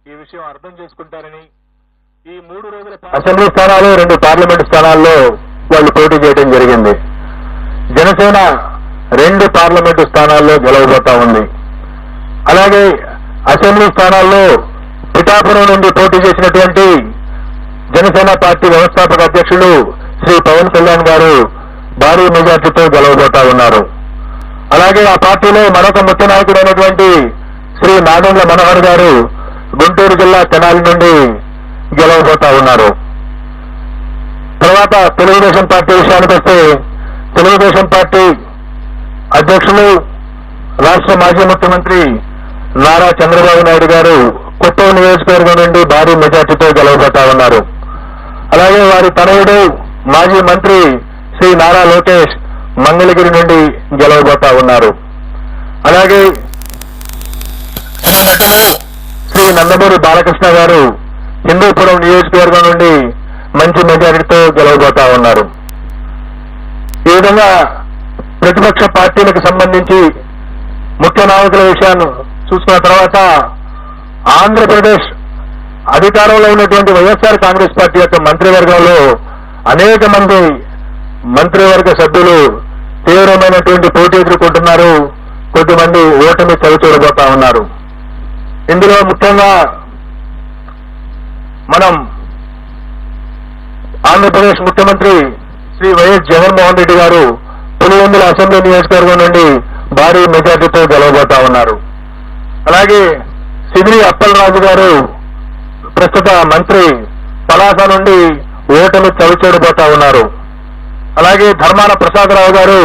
ఈ విషయం అర్థం చేసుకుంటారని ఈ 3 రోజుల అసెంబ్లీ స్థానాలు 2 పార్లమెంట్ స్థానాల్లో వాళ్ళు పోటీ చేయడం జరిగింది. జనసేన 2 పార్లమెంటు స్థానాల్లో గెలవబోతా ఉంది. అలాగే అసెంబ్లీ స్థానాల్లో పిఠాపురం నుండి పోటీ చేసినటువంటి జనసేన పార్టీ వ్యవస్థాపక అధ్యక్షులు శ్రీ పవన్ కళ్యాణ్ గారు భారీ మెజార్టీతో గెలవబోతా ఉన్నారు. అలాగే ఆ పార్టీలో మరొక ముఖ్య నాయకుడైనటువంటి శ్రీ నాదెండ్ల మనోహర్ గారు గుంటూరు జిల్లా తెనాలి నుండి గెలవబోతా ఉన్నారు. తర్వాత తెలుగుదేశం పార్టీ విషయానికి వస్తే తెలుగుదేశం పార్టీ అధ్యక్షులు రాష్ట్ర మాజీ ముఖ్యమంత్రి నారా చంద్రబాబు నాయుడు గారు కొత్తూరు నియోజకవర్గం నుండి భారీ మెజార్టీతో గెలవబోతా ఉన్నారు. అలాగే వారి తనయుడు మాజీ మంత్రి శ్రీ నారా లోకేష్ మంగళగిరి నుండి గెలవబోతా ఉన్నారు. అలాగే శ్రీ నందమూరి బాలకృష్ణ గారు హిందూపురం నియోజకవర్గం నుండి మంచి మెజారిటీతో గెలవబోతా ఉన్నారు. ఈ విధంగా ప్రతిపక్ష పార్టీలకు సంబంధించి ముఖ్య నాయకుల విషయాన్ని చూసుకున్న తర్వాత ఆంధ్రప్రదేశ్ అధికారంలో ఉన్నటువంటి వైఎస్ఆర్ కాంగ్రెస్ పార్టీ యొక్క మంత్రివర్గంలో అనేక మంది మంత్రివర్గ సభ్యులు తీవ్రమైనటువంటి పోటీ ఎదుర్కొంటున్నారు. కొద్దిమంది ఓటమి చవిచూడబోతా ఉన్నారు. ఇందులో ముఖ్యంగా మనం ఆంధ్రప్రదేశ్ ముఖ్యమంత్రి శ్రీ వైఎస్ జగన్మోహన్ రెడ్డి గారు పులివెందుల అసెంబ్లీ నియోజకవర్గం నుండి భారీ మెజార్టీతో గెలవబోతా ఉన్నారు. అలాగే సిదిరి అప్పలరాజు గారు ప్రస్తుత మంత్రి పలాస నుండి ఓటమి చవిచూడబోతా ఉన్నారు. అలాగే ధర్మాన ప్రసాదరావు గారు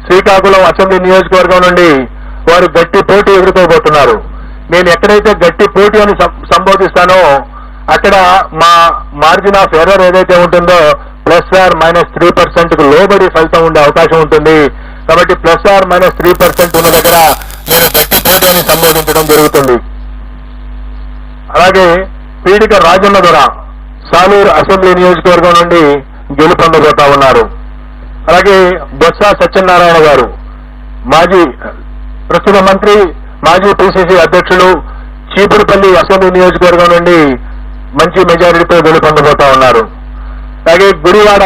శ్రీకాకుళం అసెంబ్లీ నియోజకవర్గం నుండి వారు గట్టి పోటీ ఎదుర్కోబోతున్నారు. నేను ఎక్కడైతే గట్టి పోటీ అని సంబోధిస్తానో అక్కడ మా మార్జిన్ ఆఫ్ ఎర్రర్ ఏదైతే ఉంటుందో +/- 3% లోబడి ఫలితం ఉండే అవకాశం ఉంటుంది. కాబట్టి +/- 3% ఉన్న దగ్గర నేను గట్టి పోటీ అని సంబోధించడం జరుగుతుంది. అలాగే పీడిక రాజన్న దొర సాలూరు అసెంబ్లీ నియోజకవర్గం నుండి గెలుపొందబోతా ఉన్నారు. అలాగే బొత్స సత్యనారాయణ గారు ప్రస్తుత మంత్రి మాజీ పిసిసి అధ్యక్షులు చీపురుపల్లి అసెంబ్లీ నియోజకవర్గం నుండి మంచి మెజారిటీతో గెలుపొందబోతా ఉన్నారు. అలాగే గుడివాడ